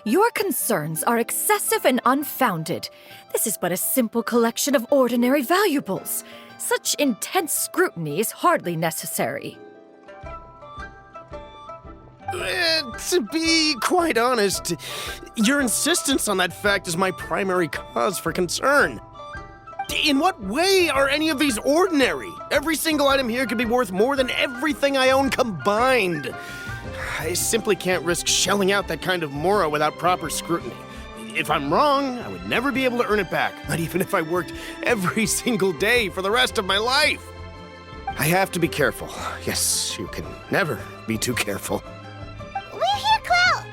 Your concerns are excessive and unfounded. This is but a simple collection of ordinary valuables. Such intense scrutiny is hardly necessary. To be quite honest, your insistence on that fact is my primary cause for concern. In what way are any of these ordinary? Every single item here could be worth more than everything I own combined. I simply can't risk shelling out that kind of mora without proper scrutiny. If I'm wrong, I would never be able to earn it back, not even if I worked every single day for the rest of my life. I have to be careful. Yes, you can never be too careful. We're here, Clow.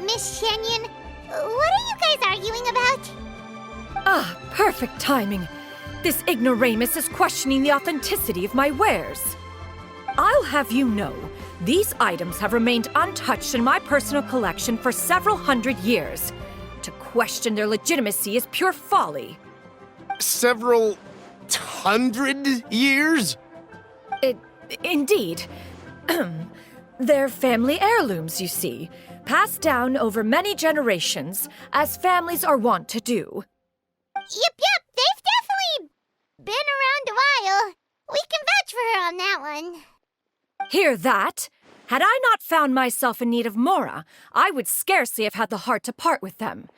Miss Shenyan, what are you guys arguing about? Ah, perfect timing. This ignoramus is questioning the authenticity of my wares. I'll have you know, these items have remained untouched in my personal collection for several hundred years. To question their legitimacy is pure folly. Several hundred years? Indeed. They're family heirlooms, you see, passed down over many generations, as families are wont to do. Yep, they've definitely been around a while. We can vouch for her on that one. Hear that? Had I not found myself in need of mora, I would scarcely have had the heart to part with them.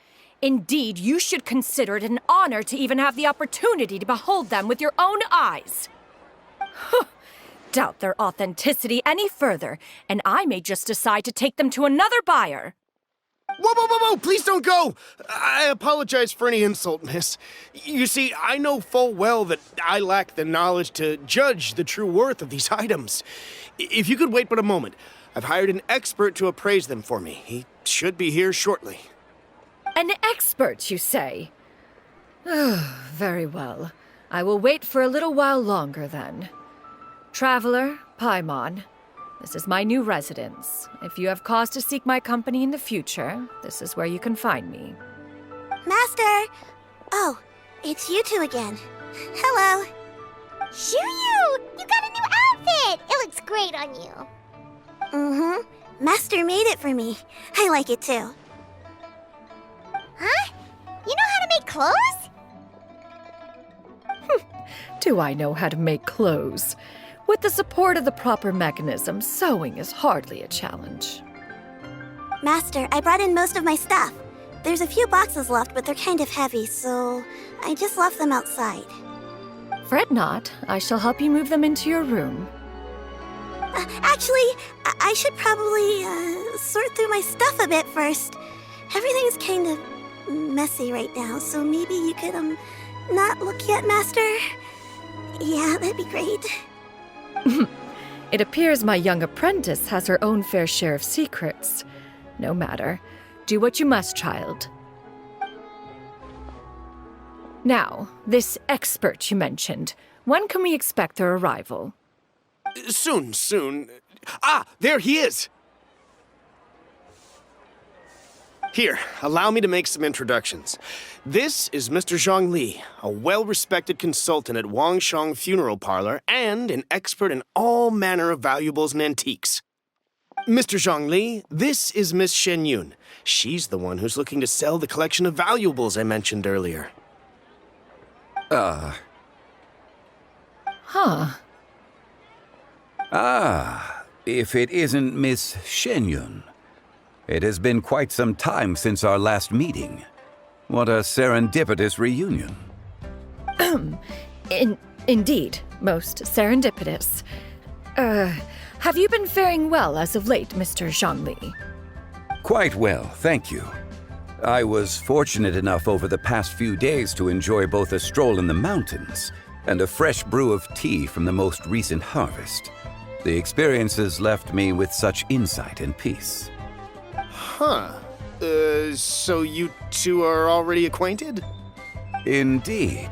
Indeed, you should consider it an honor to even have the opportunity to behold them with your own eyes. Doubt their authenticity any further, and I may just decide to take them to another buyer. Whoa! Please don't go! I apologize for any insult, miss. You see, I know full well that I lack the knowledge to judge the true worth of these items. If you could wait but a moment, I've hired an expert to appraise them for me. He should be here shortly. An expert, you say? Very well. I will wait for a little while longer, then. Traveler, Paimon, this is my new residence. If you have cause to seek my company in the future, this is where you can find me. Master! Oh, it's you two again. Hello. Shiryu! You got a new outfit! It looks great on you. Mm-hmm. Master made it for me. I like it too. Huh? You know how to make clothes? Do I know how to make clothes? With the support of the proper mechanism, sewing is hardly a challenge. Master, I brought in most of my stuff. There's a few boxes left, but they're kind of heavy, so I just left them outside. Fret not. I shall help you move them into your room. Actually, I should probably sort through my stuff a bit first. Everything's kind of messy right now, so maybe you could, not look yet, Master? Yeah, that'd be great. It appears my young apprentice has her own fair share of secrets. No matter. Do what you must, child. Now, this expert you mentioned, when can we expect their arrival? Soon. Ah, there he is! Here, allow me to make some introductions. This is Mr. Zhang Li, a well-respected consultant at Wangshang Funeral Parlor and an expert in all manner of valuables and antiques. Mr. Zhang Li, this is Miss Shen Yun. She's the one who's looking to sell the collection of valuables I mentioned earlier. If it isn't Miss Shenyun. It has been quite some time since our last meeting. What a serendipitous reunion. Indeed, most serendipitous. Have you been faring well as of late, Mr. Zhang Li? Quite well, thank you. I was fortunate enough over the past few days to enjoy both a stroll in the mountains and a fresh brew of tea from the most recent harvest. The experiences left me with such insight and peace. Huh. So you two are already acquainted? Indeed.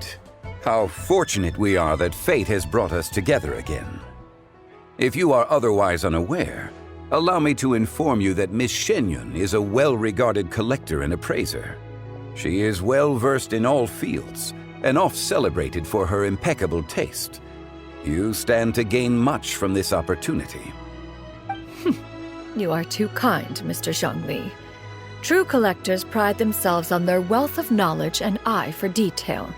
How fortunate we are that fate has brought us together again. If you are otherwise unaware, allow me to inform you that Miss Shenyun is a well-regarded collector and appraiser. She is well-versed in all fields and oft-celebrated for her impeccable taste. You stand to gain much from this opportunity. You are too kind, Mr. Zhongli. True collectors pride themselves on their wealth of knowledge and eye for detail.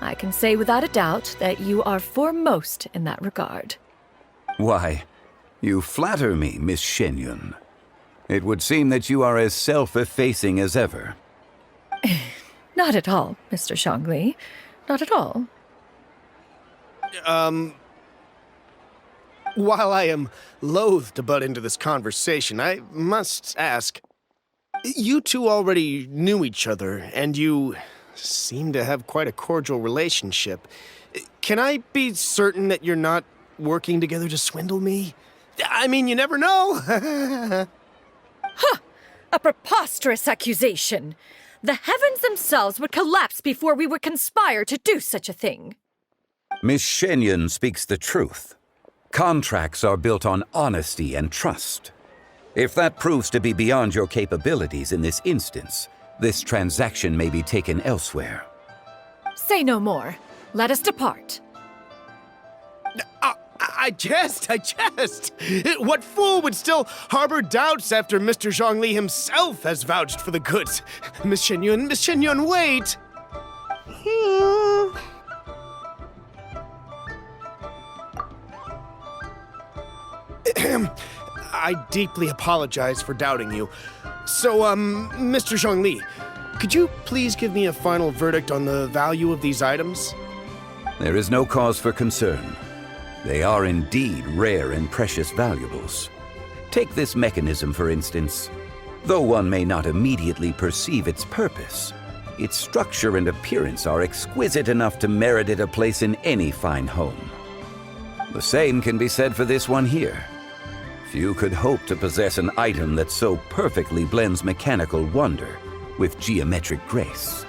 I can say without a doubt that you are foremost in that regard. Why, you flatter me, Miss Shenyun. It would seem that you are as self-effacing as ever. Not at all, Mr. Zhongli. Not at all. While I am loath to butt into this conversation, I must ask, you two already knew each other, and you seem to have quite a cordial relationship. Can I be certain that you're not working together to swindle me? I mean, you never know. A preposterous accusation. The heavens themselves would collapse before we would conspire to do such a thing. Miss Shenyun speaks the truth. Contracts are built on honesty and trust. If that proves to be beyond your capabilities in this instance, this transaction may be taken elsewhere. Say no more. Let us depart. I jest. What fool would still harbor doubts after Mr. Zhongli himself has vouched for the goods? Miss Shenyun, wait! I deeply apologize for doubting you. So, Mr. Zhongli, could you please give me a final verdict on the value of these items? There is no cause for concern. They are indeed rare and precious valuables. Take this mechanism, for instance. Though one may not immediately perceive its purpose, its structure and appearance are exquisite enough to merit it a place in any fine home. The same can be said for this one here. Few could hope to possess an item that so perfectly blends mechanical wonder with geometric grace.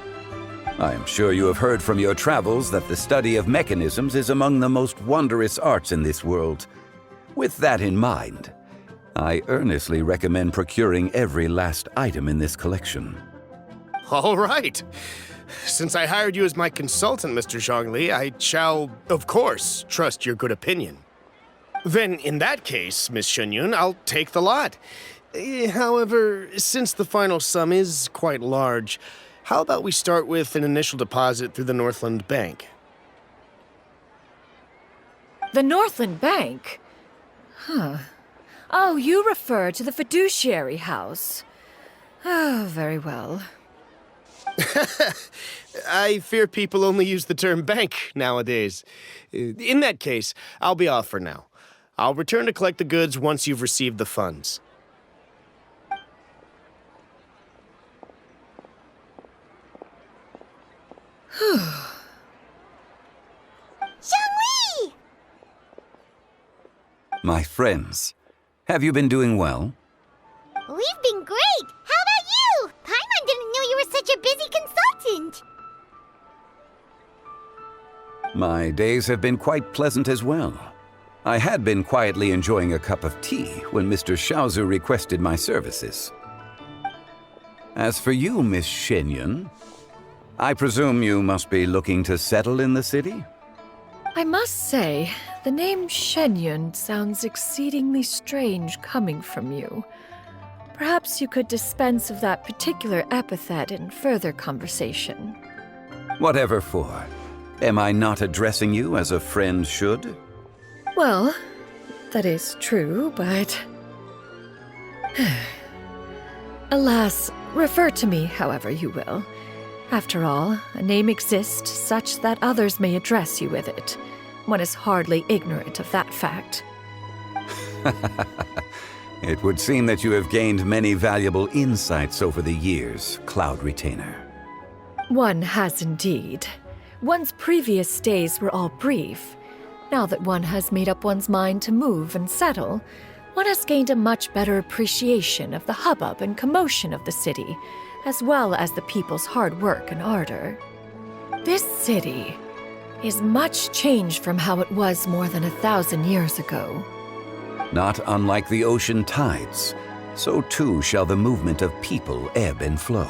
I am sure you have heard from your travels that the study of mechanisms is among the most wondrous arts in this world. With that in mind, I earnestly recommend procuring every last item in this collection. All right. Since I hired you as my consultant, Mr. Zhongli, I shall, of course, trust your good opinion. Then, in that case, Miss Shenyun, I'll take the lot. However, since the final sum is quite large, how about we start with an initial deposit through the Northland Bank? The Northland Bank? Oh, you refer to the fiduciary house. Oh, very well. I fear people only use the term bank nowadays. In that case, I'll be off for now. I'll return to collect the goods once you've received the funds. Zhongli! My friends, have you been doing well? We've been great! How about you? Paimon didn't know you were such a busy consultant! My days have been quite pleasant as well. I had been quietly enjoying a cup of tea when Mr. Xiaozu requested my services. As for you, Miss Shenyun, I presume you must be looking to settle in the city? I must say, the name Shenyun sounds exceedingly strange coming from you. Perhaps you could dispense of that particular epithet in further conversation. Whatever for. Am I not addressing you as a friend should? Well, that is true, but... Alas, refer to me however you will. After all, a name exists such that others may address you with it. One is hardly ignorant of that fact. It would seem that you have gained many valuable insights over the years, Cloud Retainer. One has indeed. One's previous stays were all brief. Now that one has made up one's mind to move and settle, one has gained a much better appreciation of the hubbub and commotion of the city, as well as the people's hard work and ardor. This city is much changed from how it was more than 1,000 years ago. Not unlike the ocean tides, so too shall the movement of people ebb and flow.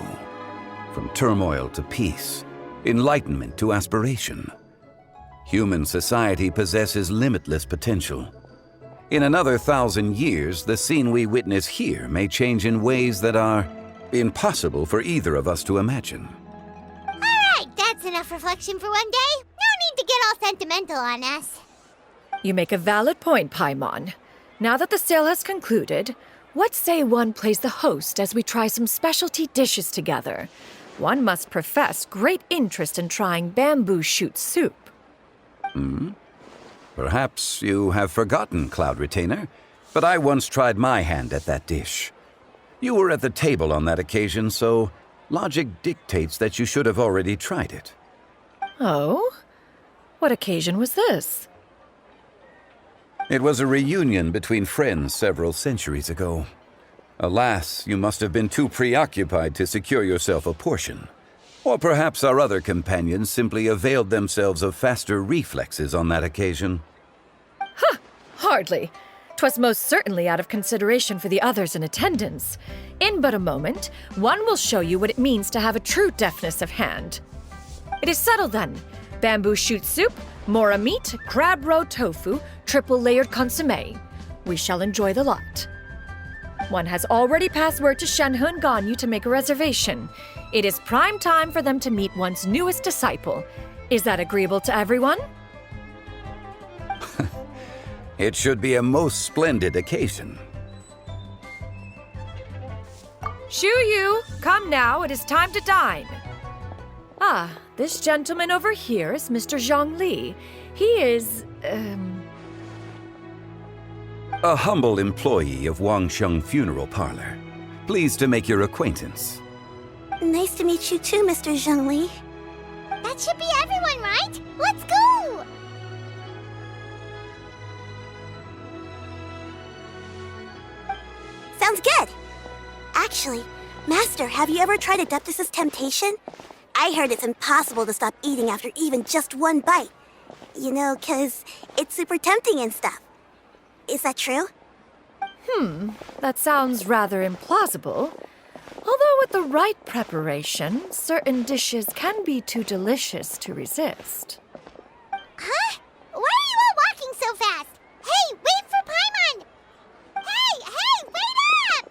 From turmoil to peace, enlightenment to aspiration. Human society possesses limitless potential. In another 1,000 years, the scene we witness here may change in ways that are impossible for either of us to imagine. Alright, that's enough reflection for one day. No need to get all sentimental on us. You make a valid point, Paimon. Now that the sale has concluded, what say one plays the host as we try some specialty dishes together? One must profess great interest in trying bamboo shoot soup. Perhaps you have forgotten, Cloud Retainer, but I once tried my hand at that dish. You were at the table on that occasion, so logic dictates that you should have already tried it. Oh? What occasion was this? It was a reunion between friends several centuries ago. Alas, you must have been too preoccupied to secure yourself a portion. Or perhaps our other companions simply availed themselves of faster reflexes on that occasion. Hardly. 'Twas most certainly out of consideration for the others in attendance. In but a moment, one will show you what it means to have a true deftness of hand. It is settled then. Bamboo shoot soup, mora meat, crab roe tofu, triple-layered consommé. We shall enjoy the lot. One has already passed word to Shenhe and Ganyu to make a reservation. It is prime time for them to meet one's newest disciple. Is that agreeable to everyone? It should be a most splendid occasion. Shu-Yu, come now, it is time to dine. Ah, this gentleman over here is Mr. Zhang Li. He is, A humble employee of Wangsheng Funeral Parlor. Pleased to make your acquaintance. Nice to meet you too, Mr. Zhengli. That should be everyone, right? Let's go! Sounds good. Actually, Master, have you ever tried Adeptus' temptation? I heard it's impossible to stop eating after even just one bite. You know, 'cause it's super tempting and stuff. Is that true? That sounds rather implausible. Although with the right preparation, certain dishes can be too delicious to resist. Huh? Why are you all walking so fast? Hey, wait for Paimon! Hey, wait up!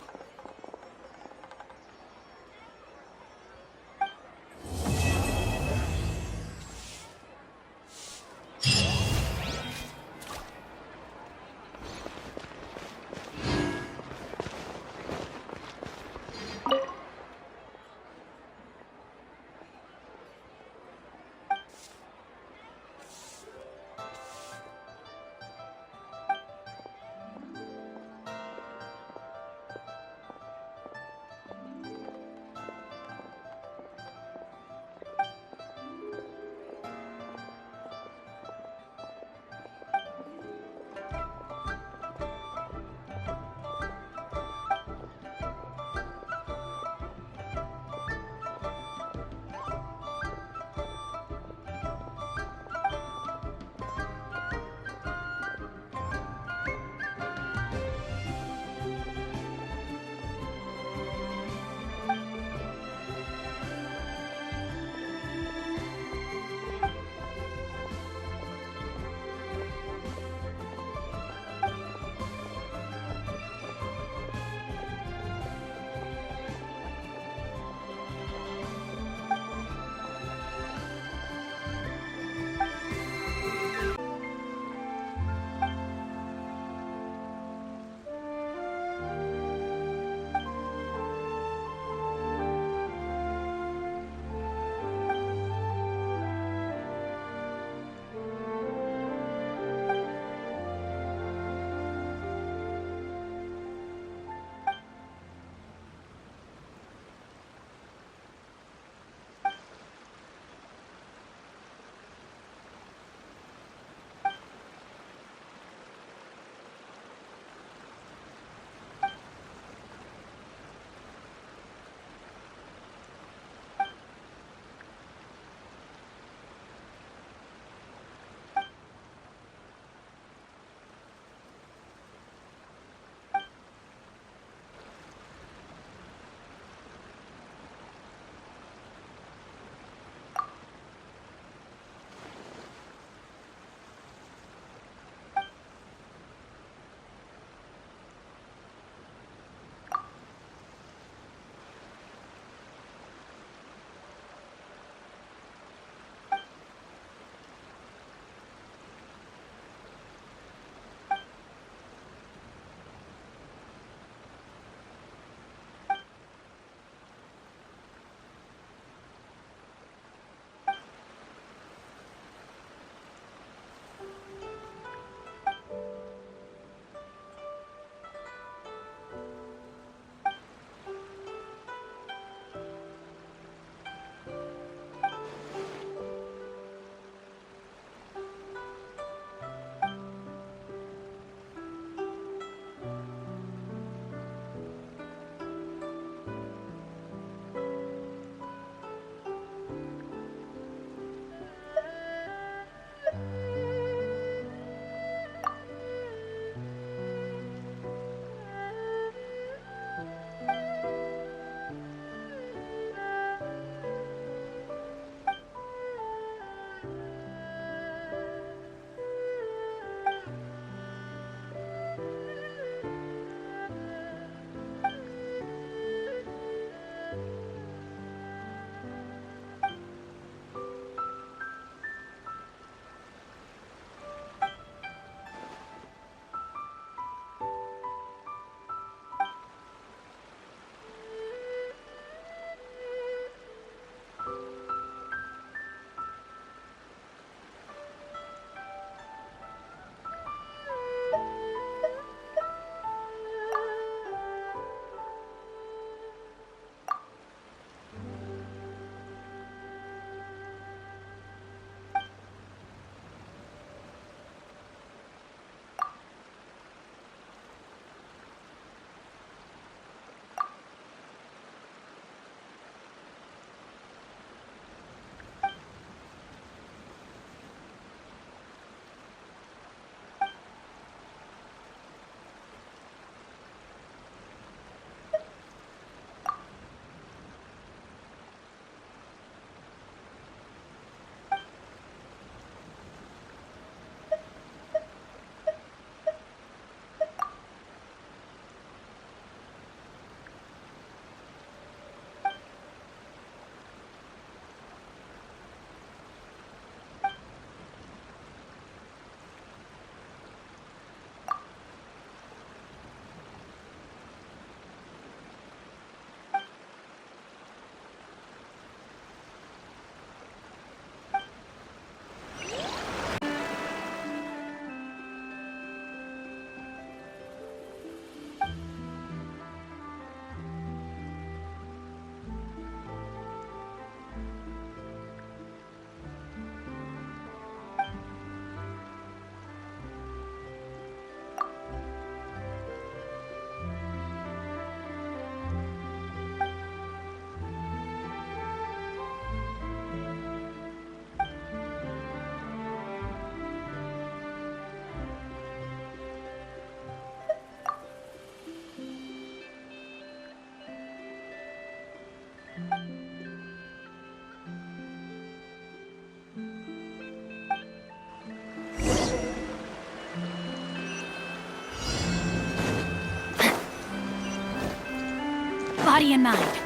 Body and mind.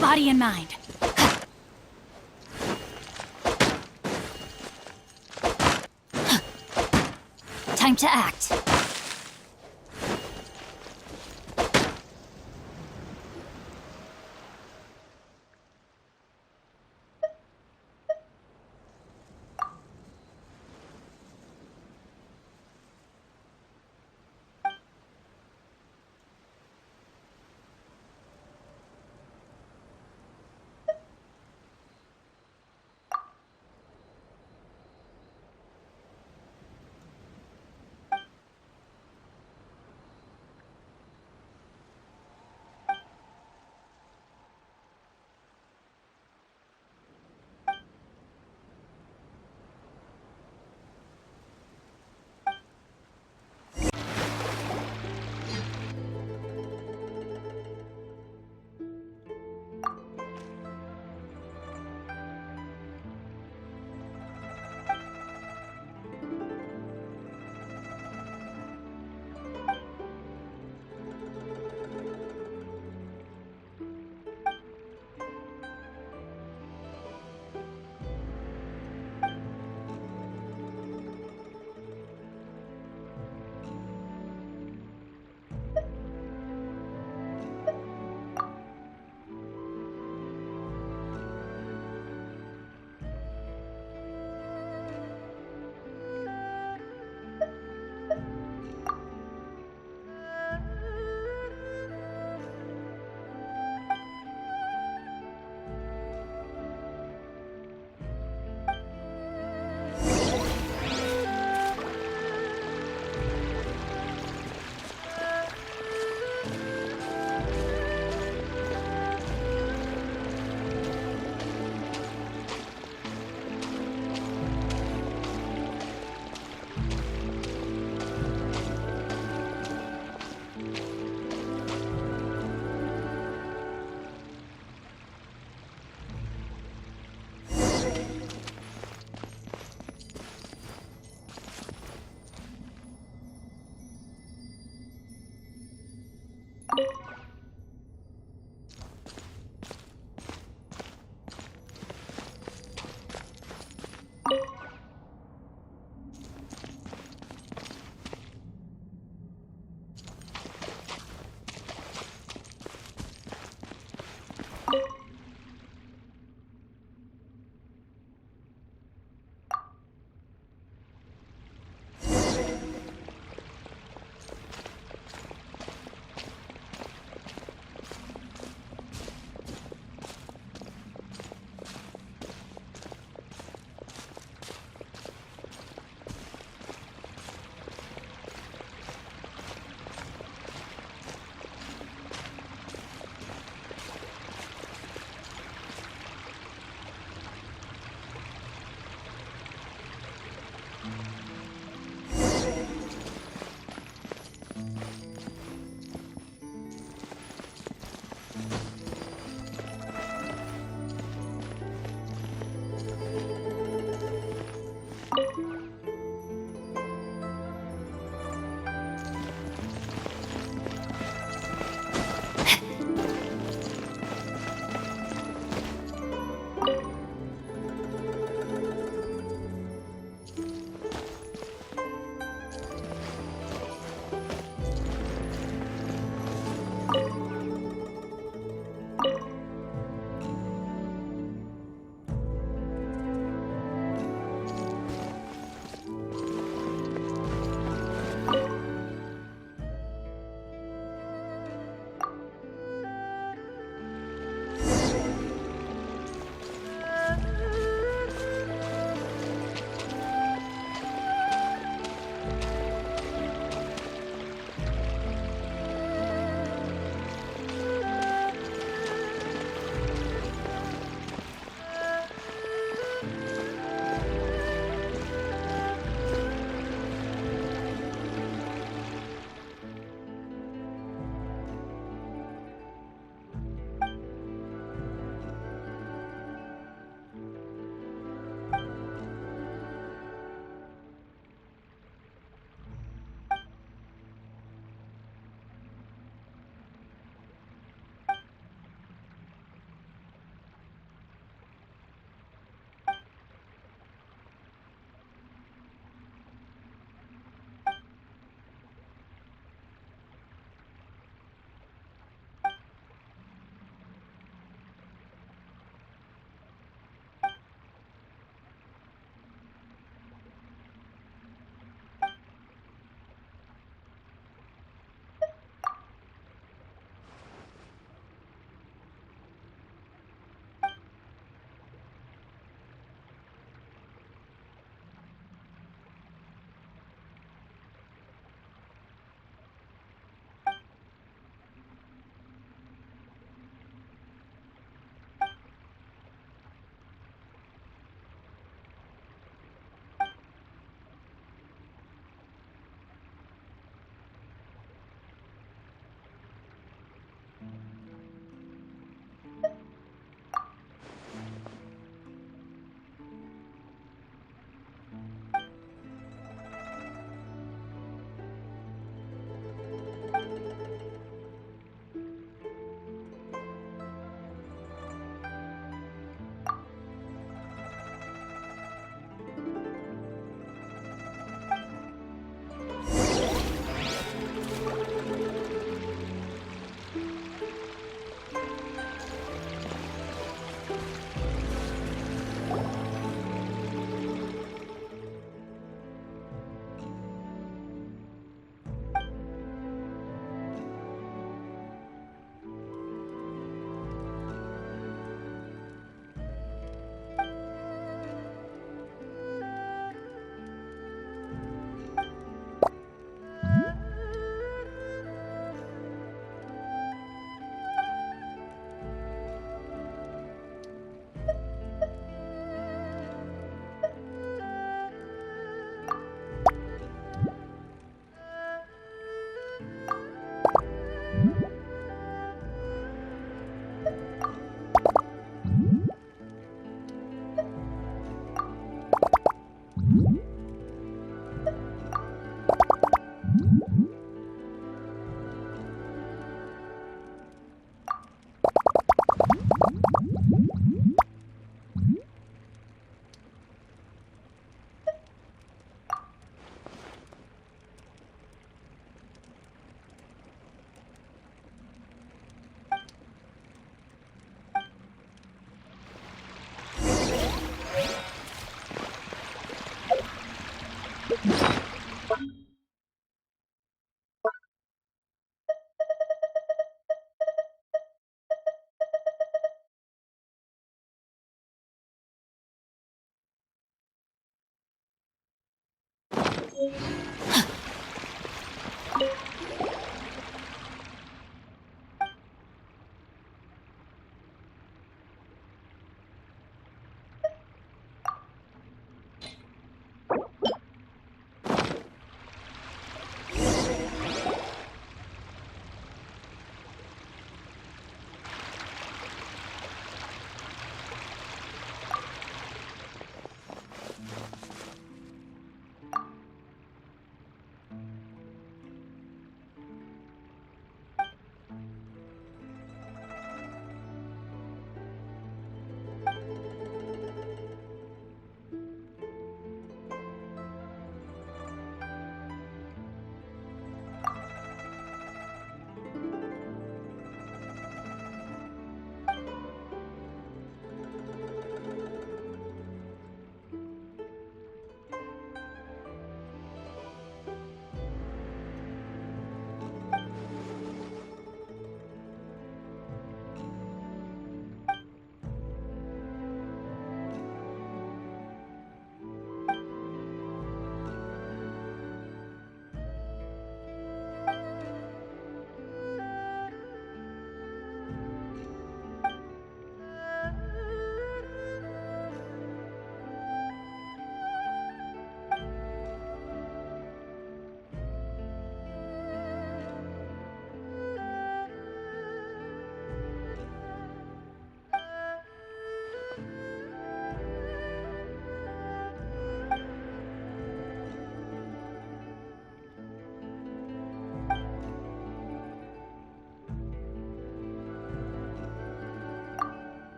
Body and mind. Time to act.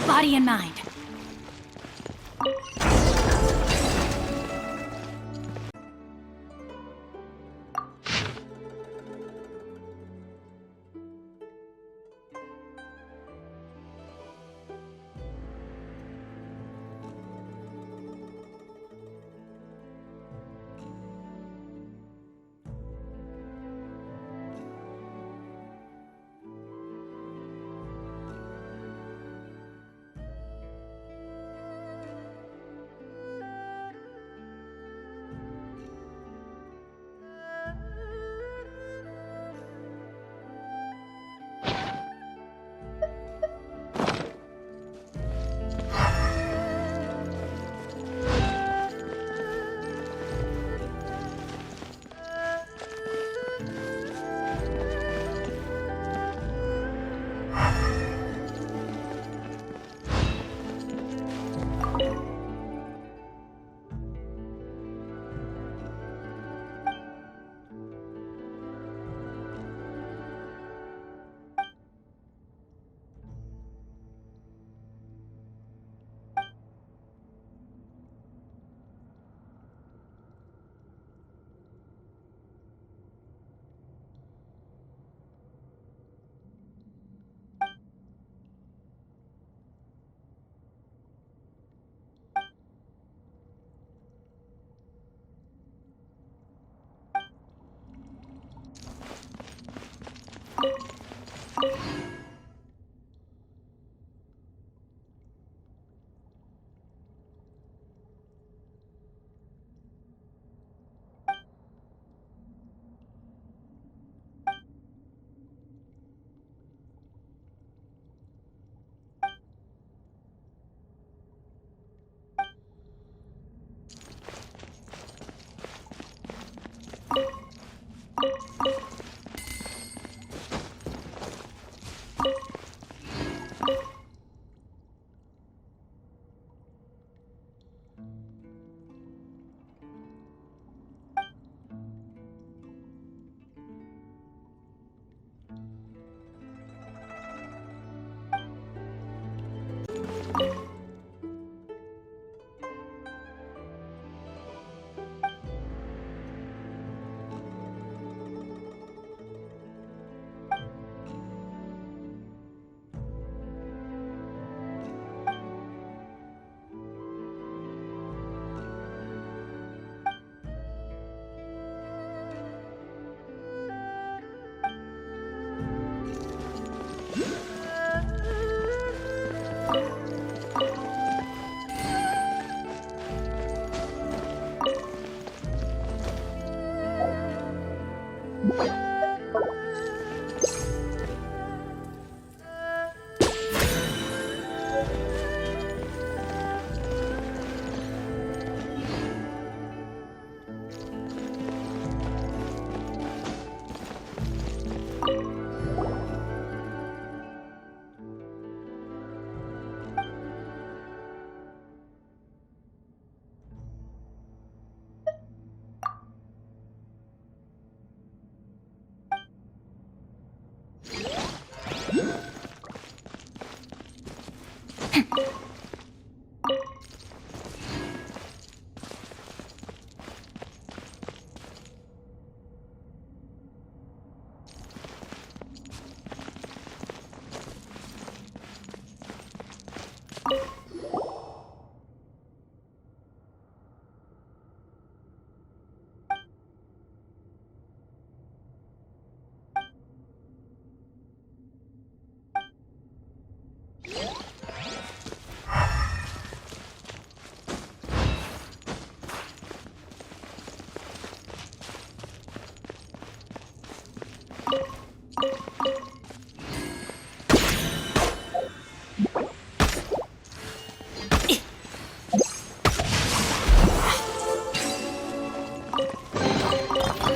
Body and mind.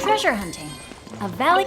Treasure hunting. A valley.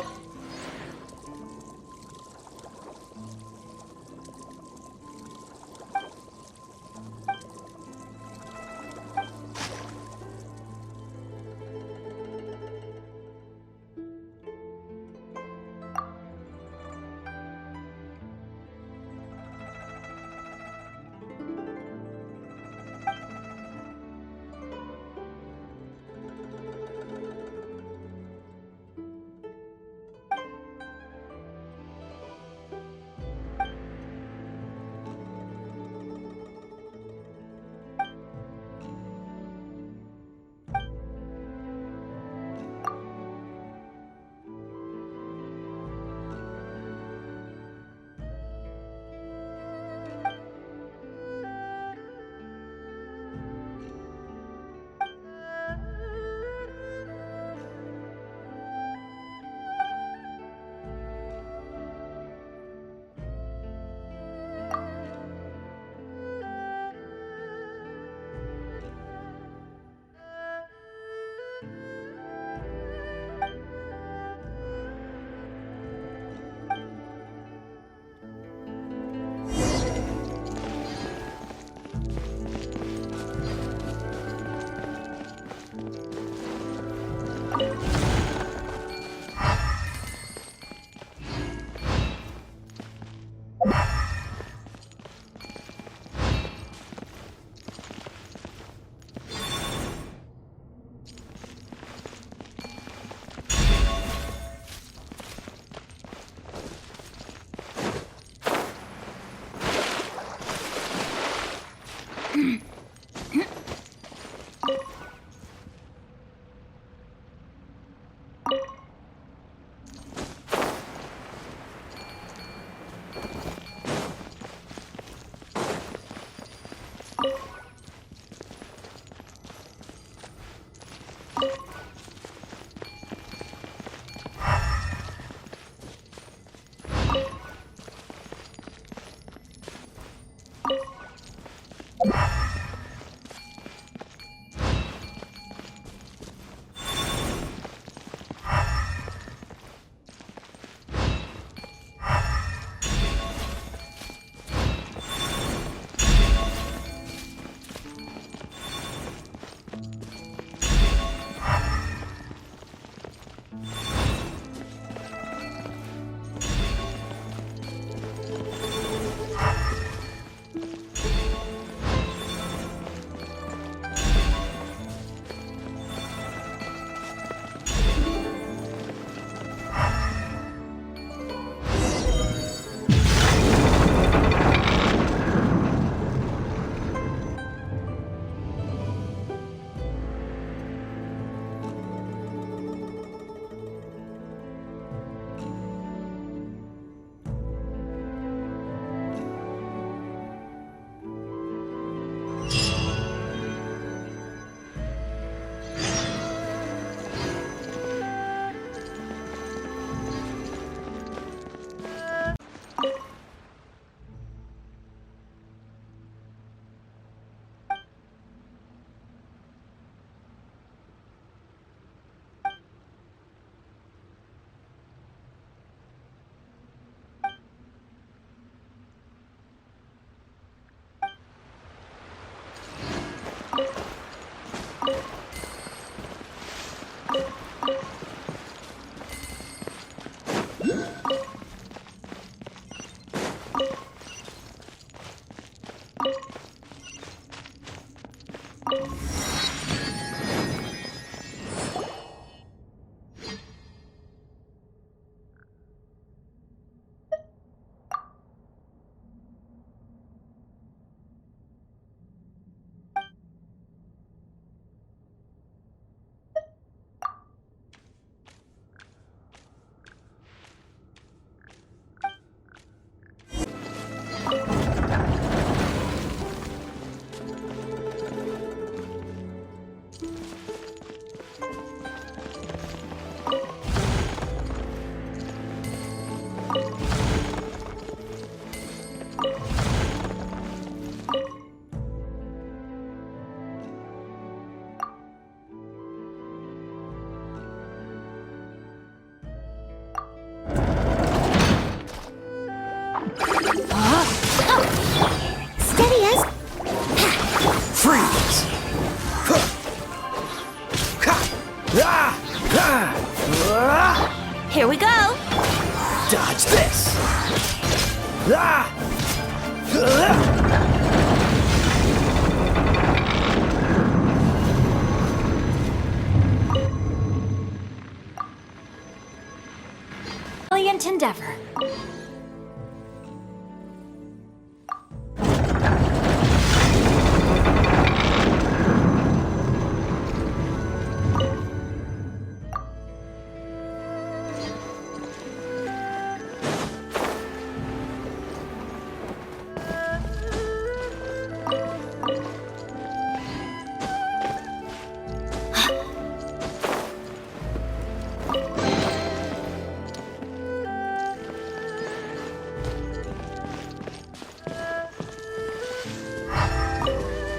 Steady as... Freeze! Here we go! Dodge this! Valiant endeavor.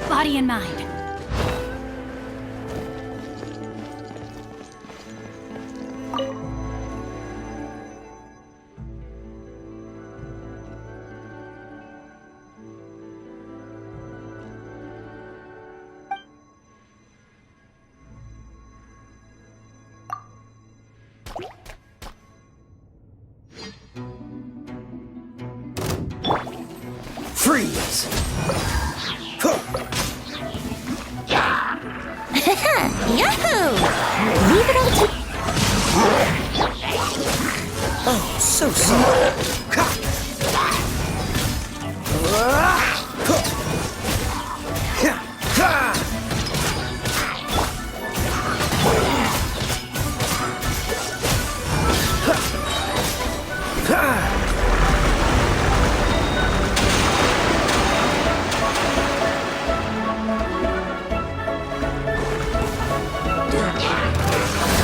Body and mind. Freeze! Yahoo! Leave it all to... Oh, so sorry.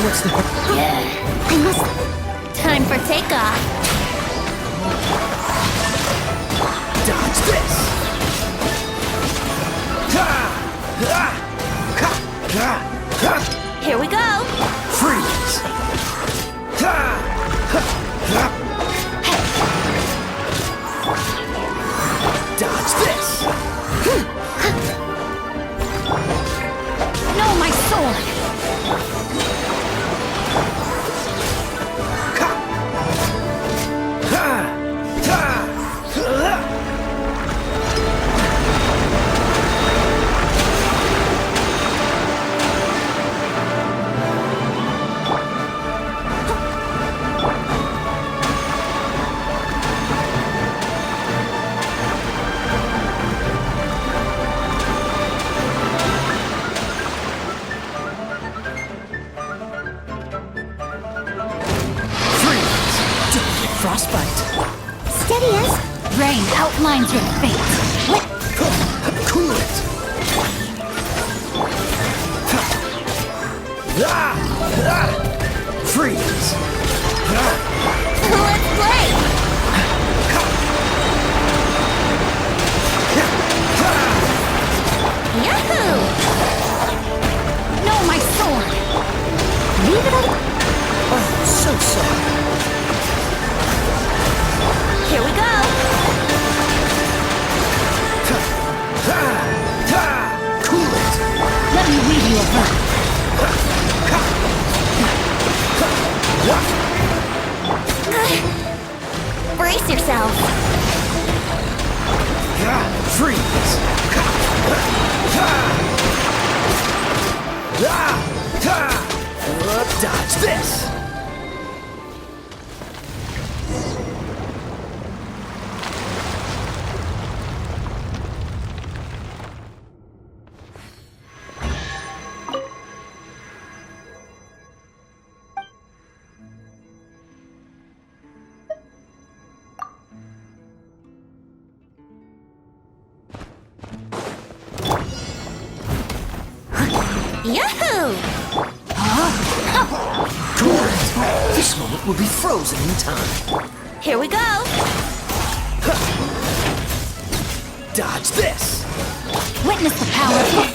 What's the... I must... Time for takeoff. Dodge this! Here we go! Freeze! Dodge this! No, my sword! Frostbite. Steady as... Rain outlines your fate. Cool it. Freeze. Let's play! Yahoo! No, my sword! Leave it all... Oh, so sorry. Here we go! Cool it. Let me weave you a verse. Brace yourself! Freeze. Yahoo! Good. This moment will be frozen in time. Here we go! Dodge this. Witness the power of hook.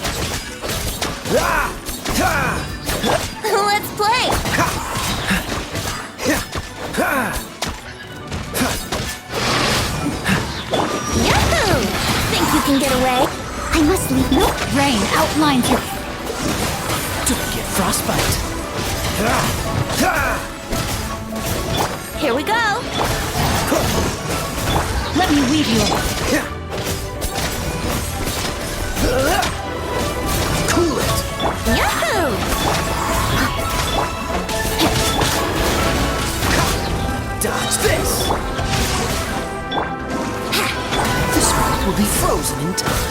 Let's play! Yahoo! Think you can get away? I must leave no... Rain outlines your... Don't get frostbite. Here we go! Let me weave you a... Cool it. Yahoo! Dodge this. This moment will be frozen in time.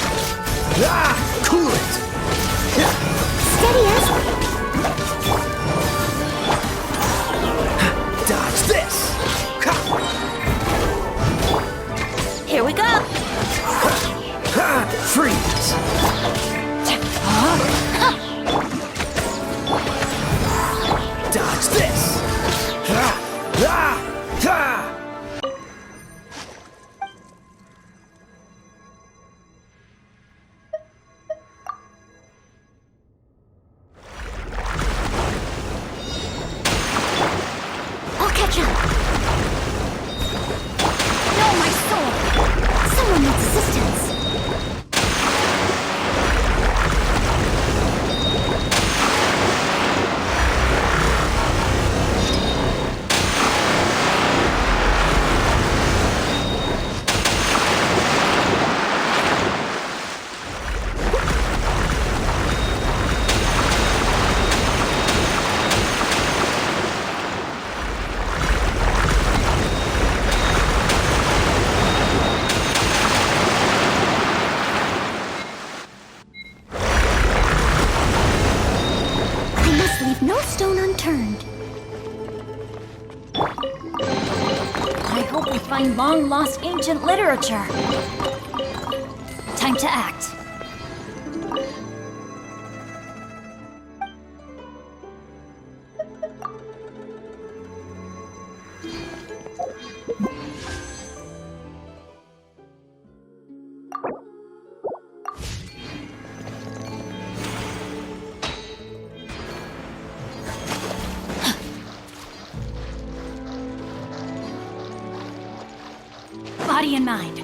Cool it. Steady as... Dodge this. Here we go! Freeze. Dodge this. I'll catch up! No, my sword! Someone needs assistance! I must leave no stone unturned. I hope we find long-lost ancient literature. Time to act. Body and mind.